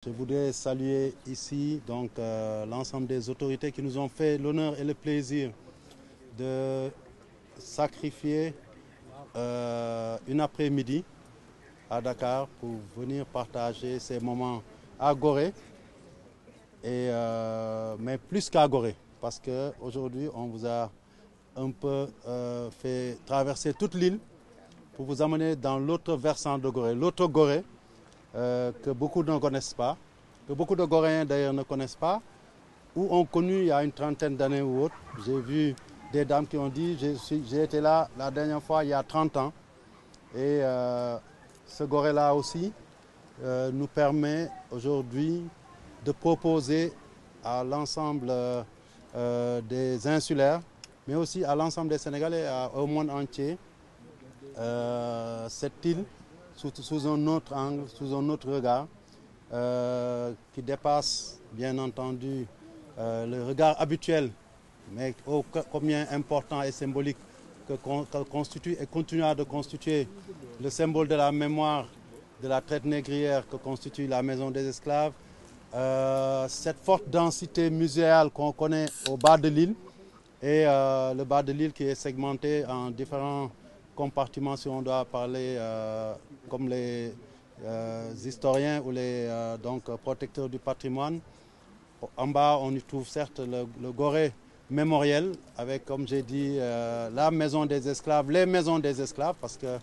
Je voudrais saluer ici l'ensemble des autorités qui nous ont fait l'honneur et le plaisir de sacrifier une après-midi à Dakar pour venir partager ces moments à Gorée, mais plus qu'à Gorée, parce qu'aujourd'hui on vous a un peu fait traverser toute l'île pour vous amener dans l'autre versant de Gorée, l'autre Gorée, que beaucoup ne connaissent pas, que beaucoup de Goréens d'ailleurs ne connaissent pas, ou ont connu il y a une trentaine d'années ou autre. J'ai vu des dames qui ont dit j'ai été là la dernière fois il y a 30 ans. Et ce Gorée-là aussi nous permet aujourd'hui de proposer à l'ensemble des insulaires, mais aussi à l'ensemble des Sénégalais, au monde entier, cette île sous un autre angle, sous un autre regard, qui dépasse bien entendu le regard habituel, mais combien important et symbolique qu'elle constitue et continuera de constituer le symbole de la mémoire de la traite négrière que constitue la Maison des Esclaves, cette forte densité muséale qu'on connaît au bas de l'île, et le bas de l'île qui est segmenté en différents compartiments, si on doit parler comme les historiens ou les protecteurs du patrimoine. En bas, on y trouve certes le Gorée mémoriel, avec, comme j'ai dit, la maison des esclaves, les maisons des esclaves, parce que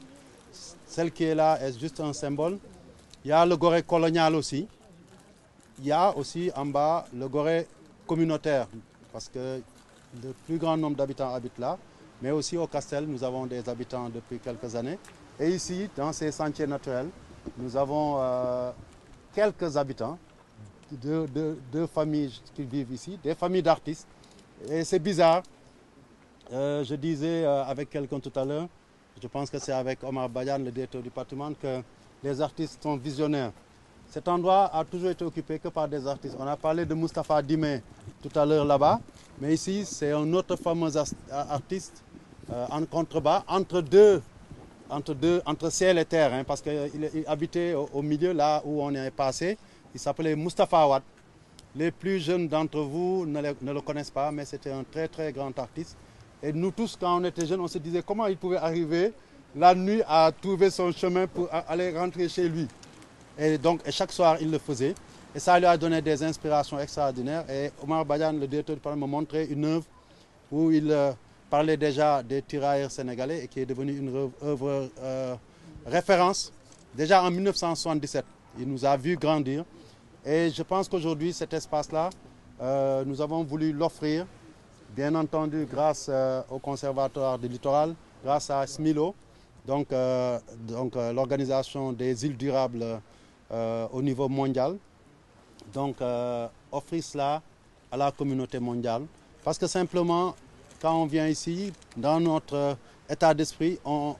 celle qui est là est juste un symbole. Il y a le Gorée colonial aussi. Il y a aussi en bas le Gorée communautaire, parce que le plus grand nombre d'habitants habitent là. Mais aussi au Castel, nous avons des habitants depuis quelques années. Et ici, dans ces sentiers naturels, nous avons quelques habitants, deux familles qui vivent ici, des familles d'artistes. Et c'est bizarre. Je disais avec quelqu'un tout à l'heure, je pense que c'est avec Omar Bayan, le directeur du patrimoine, que les artistes sont visionnaires. Cet endroit a toujours été occupé que par des artistes. On a parlé de Moustapha Dimé tout à l'heure là-bas, mais ici c'est un autre fameux artiste en contrebas, entre ciel et terre, hein, parce qu'il habitait au milieu, là où on est passé. Il s'appelait Moustapha Wade. Les plus jeunes d'entre vous ne le connaissent pas, mais c'était un très très grand artiste. Et nous tous, quand on était jeunes, on se disait comment il pouvait arriver la nuit à trouver son chemin pour aller rentrer chez lui. Et donc, chaque soir, il le faisait. Et ça lui a donné des inspirations extraordinaires. Et Omar Bayan, le directeur du parlement, m'a montré une œuvre où il parlait déjà des tirailleurs sénégalais et qui est devenue une œuvre référence. Déjà en 1977, il nous a vu grandir. Et je pense qu'aujourd'hui, cet espace-là, nous avons voulu l'offrir, bien entendu grâce au Conservatoire du Littoral, grâce à SMILO, l'organisation des îles durables au niveau mondial. Donc, offrir cela à la communauté mondiale. Parce que simplement, quand on vient ici, dans notre état d'esprit, on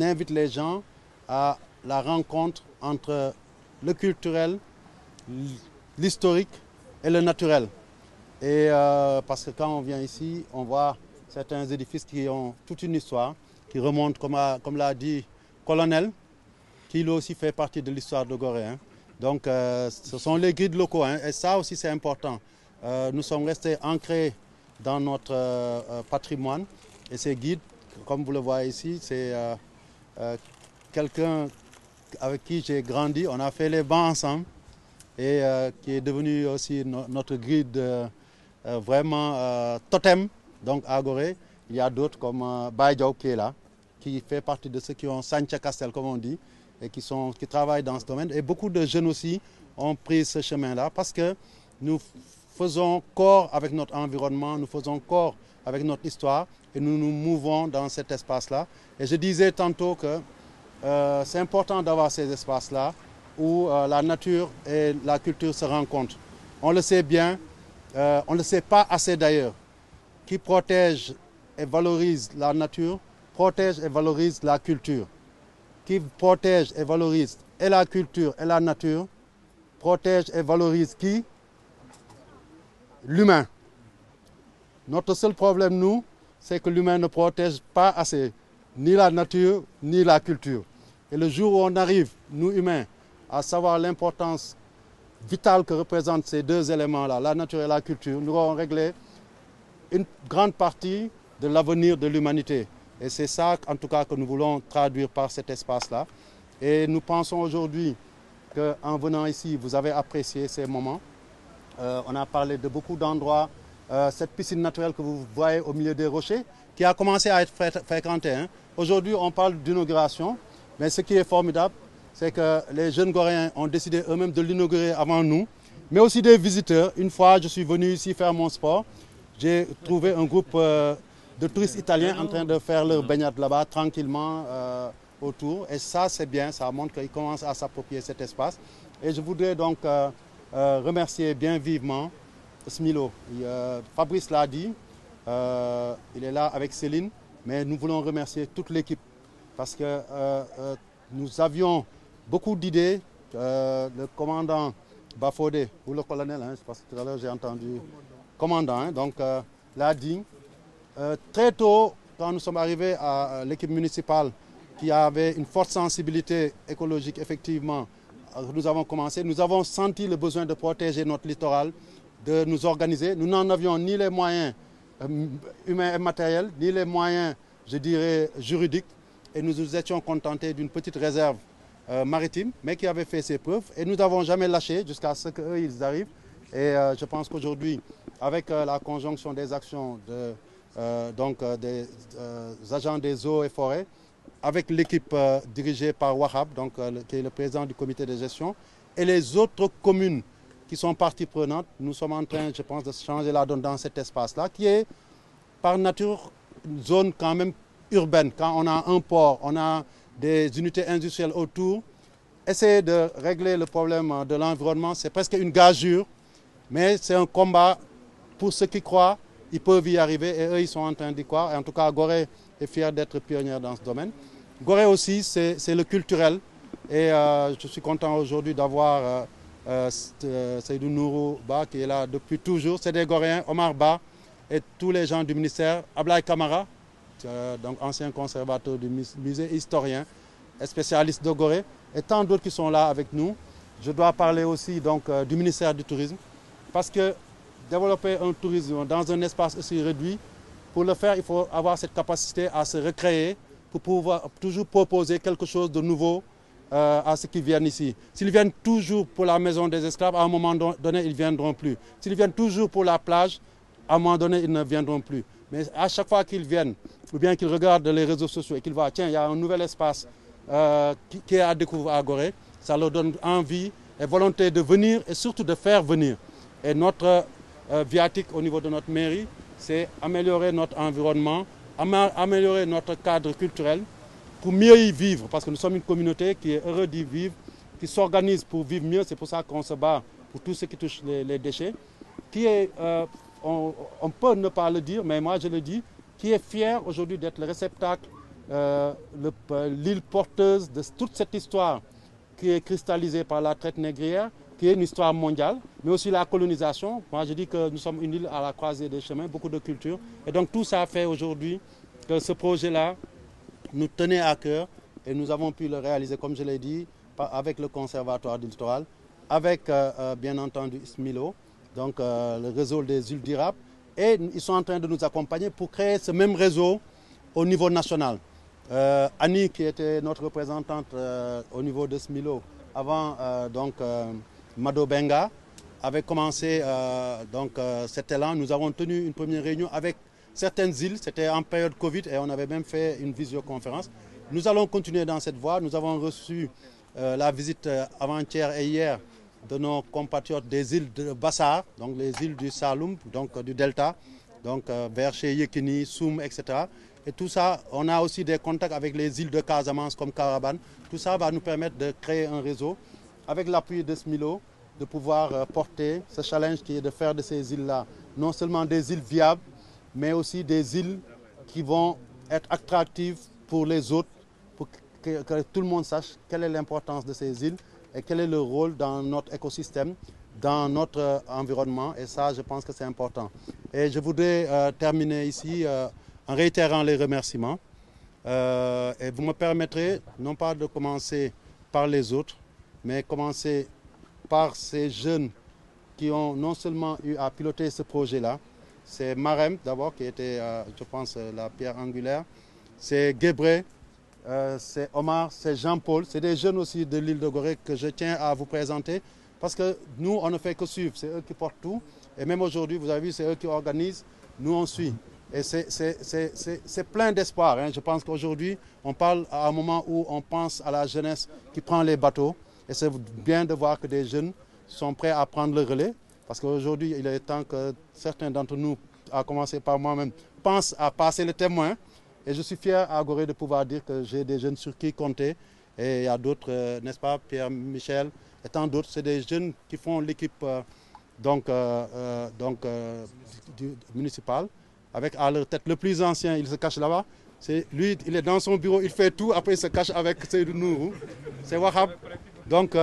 invite les gens à la rencontre entre le culturel, l'historique et le naturel. Et parce que quand on vient ici, on voit certains édifices qui ont toute une histoire, qui remontent, comme l'a dit Colonel, qui lui aussi fait partie de l'histoire de Gorée. Hein. Donc ce sont les guides locaux, hein, et ça aussi c'est important. Nous sommes restés ancrés dans notre patrimoine, et ces guides, comme vous le voyez ici, c'est quelqu'un avec qui j'ai grandi. On a fait les bancs ensemble, et qui est devenu aussi notre guide vraiment totem, donc à Gorée. Il y a d'autres comme Baye Diaw qui est là, qui fait partie de ceux qui ont Sancha Castel, comme on dit, et qui travaillent dans ce domaine. Et beaucoup de jeunes aussi ont pris ce chemin-là parce que nous faisons corps avec notre environnement, nous faisons corps avec notre histoire et nous nous mouvons dans cet espace-là. Et je disais tantôt que c'est important d'avoir ces espaces-là où la nature et la culture se rencontrent. On le sait bien, on ne le sait pas assez d'ailleurs. Qui protège et valorise la nature, protège et valorise la culture. Qui protège et valorise et la culture et la nature, protège et valorise qui? L'humain. Notre seul problème, nous, c'est que l'humain ne protège pas assez ni la nature, ni la culture. Et le jour où on arrive, nous humains, à savoir l'importance vitale que représentent ces deux éléments-là, la nature et la culture, nous aurons réglé une grande partie de l'avenir de l'humanité. Et c'est ça, en tout cas, que nous voulons traduire par cet espace-là. Et nous pensons aujourd'hui qu'en venant ici, vous avez apprécié ces moments. On a parlé de beaucoup d'endroits. Cette piscine naturelle que vous voyez au milieu des rochers, qui a commencé à être fréquentée. Hein. Aujourd'hui, on parle d'inauguration. Mais ce qui est formidable, c'est que les jeunes Goréens ont décidé eux-mêmes de l'inaugurer avant nous. Mais aussi des visiteurs. Une fois, je suis venu ici faire mon sport. J'ai trouvé un groupe de touristes italiens en train de faire leur baignade là-bas, tranquillement autour. Et ça, c'est bien, ça montre qu'ils commencent à s'approprier cet espace. Et je voudrais donc remercier bien vivement Smilo. Fabrice l'a dit, il est là avec Céline, mais nous voulons remercier toute l'équipe parce que nous avions beaucoup d'idées. Le commandant Bafodé, ou le colonel, hein, parce que tout à l'heure j'ai entendu commandant, hein, donc l'a dit. Très tôt, quand nous sommes arrivés à l'équipe municipale qui avait une forte sensibilité écologique, effectivement, nous avons commencé. Nous avons senti le besoin de protéger notre littoral, de nous organiser. Nous n'en avions ni les moyens humains et matériels, ni les moyens, je dirais, juridiques. Et nous nous étions contentés d'une petite réserve maritime, mais qui avait fait ses preuves. Et nous n'avons jamais lâché jusqu'à ce qu'eux, ils arrivent. Et je pense qu'aujourd'hui, avec la conjonction des actions des agents des eaux et forêts, avec l'équipe dirigée par Wahab, qui est le président du comité de gestion, et les autres communes qui sont parties prenantes, nous sommes en train, je pense, de changer la donne dans cet espace-là, qui est par nature une zone quand même urbaine. Quand on a un port, on a des unités industrielles autour, essayer de régler le problème de l'environnement, c'est presque une gageure, mais c'est un combat pour ceux qui croient, ils peuvent y arriver et eux, ils sont en train d'y croire. Et en tout cas, Gorée est fier d'être pionnière dans ce domaine. Gorée aussi, c'est le culturel. Et je suis content aujourd'hui d'avoir Seydou Nourou Ba qui est là depuis toujours. C'est des Goréens, Omar Ba et tous les gens du ministère. Ablaye Kamara, donc ancien conservateur du musée, historien, et spécialiste de Gorée. Et tant d'autres qui sont là avec nous. Je dois parler aussi donc, du ministère du Tourisme. Parce que développer un tourisme dans un espace aussi réduit, pour le faire, il faut avoir cette capacité à se recréer pour pouvoir toujours proposer quelque chose de nouveau à ceux qui viennent ici. S'ils viennent toujours pour la maison des esclaves, à un moment donné, ils ne viendront plus. S'ils viennent toujours pour la plage, à un moment donné, ils ne viendront plus. Mais à chaque fois qu'ils viennent, ou bien qu'ils regardent les réseaux sociaux et qu'ils voient, tiens, il y a un nouvel espace qui est à découvrir à Gorée, ça leur donne envie et volonté de venir et surtout de faire venir. Et notre viatique au niveau de notre mairie, c'est améliorer notre environnement, améliorer notre cadre culturel pour mieux y vivre. Parce que nous sommes une communauté qui est heureuse d'y vivre, qui s'organise pour vivre mieux. C'est pour ça qu'on se bat pour tout ce qui touche les déchets. Qui est, on peut ne pas le dire, mais moi je le dis, qui est fier aujourd'hui d'être le réceptacle, l'île porteuse de toute cette histoire qui est cristallisée par la traite négrière, qui est une histoire mondiale, mais aussi la colonisation. Moi, je dis que nous sommes une île à la croisée des chemins, beaucoup de cultures. Et donc, tout ça fait aujourd'hui que ce projet-là nous tenait à cœur et nous avons pu le réaliser, comme je l'ai dit, avec le Conservatoire du littoral, avec, bien entendu, Smilo, donc le réseau des îles d'Irap. Et ils sont en train de nous accompagner pour créer ce même réseau au niveau national. Annie, qui était notre représentante au niveau de Smilo, avant Mado Benga, avait commencé cet élan. Nous avons tenu une première réunion avec certaines îles. C'était en période Covid et on avait même fait une visioconférence. Nous allons continuer dans cette voie. Nous avons reçu la visite avant-hier et hier de nos compatriotes des îles de Bassar, donc les îles du Saloum, donc du Delta, donc vers chez Yekini, Soum, etc. Et tout ça, on a aussi des contacts avec les îles de Casamance comme Caraban. Tout ça va nous permettre de créer un réseau avec l'appui de Smilo, de pouvoir porter ce challenge qui est de faire de ces îles-là non seulement des îles viables, mais aussi des îles qui vont être attractives pour les autres, pour que tout le monde sache quelle est l'importance de ces îles et quel est le rôle dans notre écosystème, dans notre environnement. Et ça, je pense que c'est important. Et je voudrais terminer ici en réitérant les remerciements. Et vous me permettrez non pas de commencer par les autres, mais commencer par ces jeunes qui ont non seulement eu à piloter ce projet-là, c'est Marem d'abord qui était, je pense, la pierre angulaire, c'est Guébré, c'est Omar, c'est Jean-Paul, c'est des jeunes aussi de l'île de Gorée que je tiens à vous présenter parce que nous, on ne fait que suivre, c'est eux qui portent tout. Et même aujourd'hui, vous avez vu, c'est eux qui organisent, nous on suit. Et c'est plein d'espoir. Hein. Je pense qu'aujourd'hui, on parle à un moment où on pense à la jeunesse qui prend les bateaux. Et c'est bien de voir que des jeunes sont prêts à prendre le relais. Parce qu'aujourd'hui, il est temps que certains d'entre nous, à commencer par moi-même, pensent à passer le témoin. Et je suis fier à Gorée de pouvoir dire que j'ai des jeunes sur qui compter. Et il y a d'autres, n'est-ce pas, Pierre, Michel et tant d'autres. C'est des jeunes qui font l'équipe municipale. Avec à leur tête le plus ancien, il se cache là-bas. Lui, il est dans son bureau, il fait tout, après il se cache avec Seydou Nourou. C'est Wahab. Donc,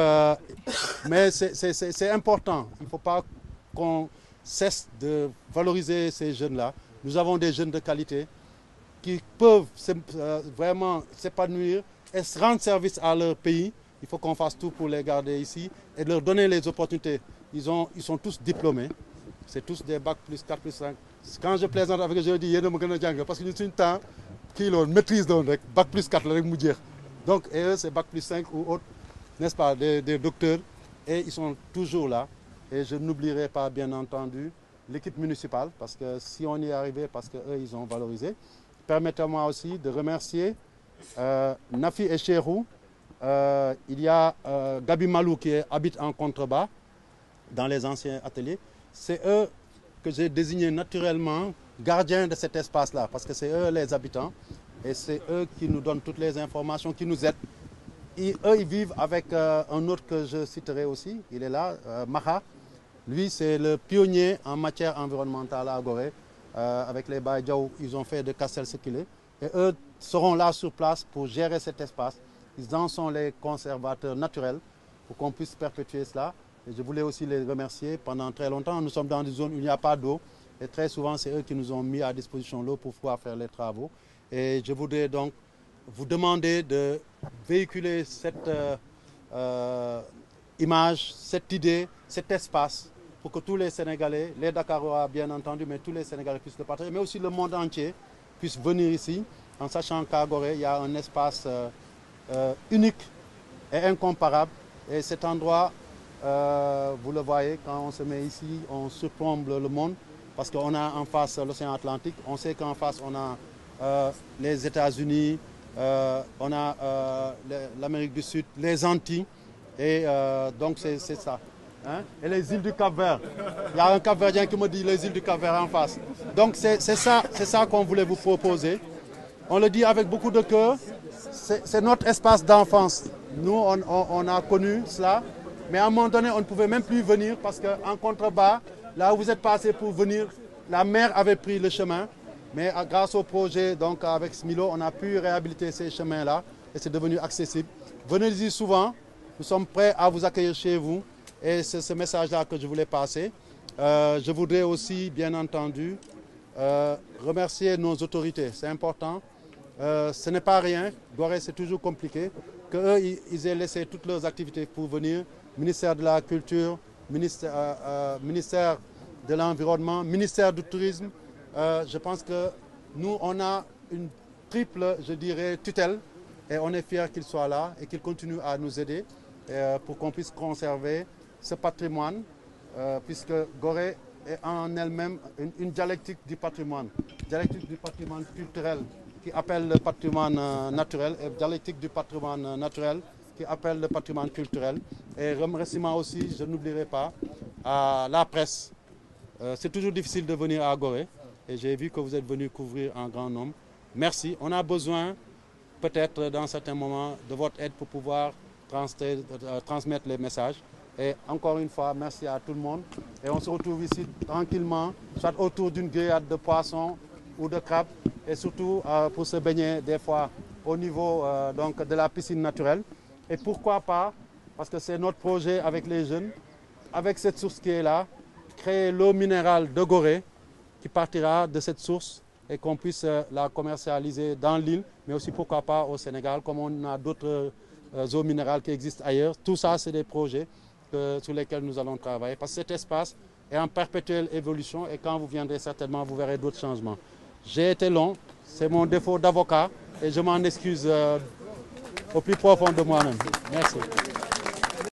mais c'est important. Il ne faut pas qu'on cesse de valoriser ces jeunes-là. Nous avons des jeunes de qualité qui peuvent vraiment s'épanouir et se rendre service à leur pays. Il faut qu'on fasse tout pour les garder ici et leur donner les opportunités. Ils sont tous diplômés. C'est tous des bac plus 4 plus 5. Quand je plaisante avec eux, je dis parce que nous sommes une temps qui maîtrise bac plus 4 donc et eux c'est bac plus 5 ou autre, n'est-ce pas, des docteurs, et ils sont toujours là. Et je n'oublierai pas bien entendu l'équipe municipale, parce que si on y est arrivé, parce qu'eux ils ont valorisé. Permettez-moi aussi de remercier Nafi et Cherou. Il y a Gabi Malou qui habite en contrebas dans les anciens ateliers. C'est eux que j'ai désignés naturellement gardiens de cet espace-là, parce que c'est eux les habitants et c'est eux qui nous donnent toutes les informations, qui nous aident. Eux, ils vivent avec un autre que je citerai aussi, il est là, Maha. Lui, c'est le pionnier en matière environnementale à Gorée. Avec les Baïdjaou, ils ont fait de Castel ce qu'il est. Et eux seront là sur place pour gérer cet espace. Ils en sont les conservateurs naturels pour qu'on puisse perpétuer cela. Et je voulais aussi les remercier. Pendant très longtemps, nous sommes dans des zones où il n'y a pas d'eau. Et très souvent, c'est eux qui nous ont mis à disposition l'eau pour pouvoir faire les travaux. Et je voudrais donc vous demander de véhiculer cette image, cette idée, cet espace pour que tous les Sénégalais, les Dakarois bien entendu, mais tous les Sénégalais puissent le partager, mais aussi le monde entier puisse venir ici, en sachant qu'à Gorée, il y a un espace unique et incomparable. Et cet endroit, vous le voyez, quand on se met ici, on surplombe le monde, parce qu'on a en face l'océan Atlantique, on sait qu'en face on a les États-Unis, on a l'Amérique du Sud, les Antilles, et donc c'est ça. Hein? Et les îles du Cap-Vert. Il y a un Cap-Verdien qui me dit les îles du Cap-Vert en face. Donc c'est ça qu'on voulait vous proposer. On le dit avec beaucoup de cœur, c'est notre espace d'enfance. Nous, on a connu cela, mais à un moment donné, on ne pouvait même plus venir parce qu'en contrebas, là où vous êtes passé pour venir, la mer avait pris le chemin. Mais grâce au projet, donc avec Smilo, on a pu réhabiliter ces chemins-là et c'est devenu accessible. Venez-y souvent, nous sommes prêts à vous accueillir chez vous et c'est ce message-là que je voulais passer. Je voudrais aussi, bien entendu, remercier nos autorités, c'est important. Ce n'est pas rien, Gorée c'est toujours compliqué, qu'eux ils aient laissé toutes leurs activités pour venir, ministère de la Culture, ministère de l'Environnement, ministère du Tourisme. Je pense que nous, on a une triple, je dirais, tutelle et on est fiers qu'ils soient là et qu'ils continuent à nous aider pour qu'on puisse conserver ce patrimoine, puisque Gorée est en elle-même une dialectique du patrimoine culturel qui appelle le patrimoine naturel et dialectique du patrimoine naturel qui appelle le patrimoine culturel. Et remerciement aussi, je n'oublierai pas, à la presse. C'est toujours difficile de venir à Gorée. Et j'ai vu que vous êtes venus couvrir en grand nombre. Merci. On a besoin, peut-être dans certains moments, de votre aide pour pouvoir transmettre les messages. Et encore une fois, merci à tout le monde. Et on se retrouve ici tranquillement, soit autour d'une grillade de poissons ou de crabes, et surtout pour se baigner des fois au niveau donc de la piscine naturelle. Et pourquoi pas, parce que c'est notre projet avec les jeunes, avec cette source qui est là, créer l'eau minérale de Gorée, qui partira de cette source et qu'on puisse la commercialiser dans l'île, mais aussi pourquoi pas au Sénégal, comme on a d'autres eaux minérales qui existent ailleurs. Tout ça, c'est des projets. sur lesquels nous allons travailler, parce que cet espace est en perpétuelle évolution et quand vous viendrez certainement, vous verrez d'autres changements. J'ai été long, c'est mon défaut d'avocat et je m'en excuse au plus profond de moi-même. Merci.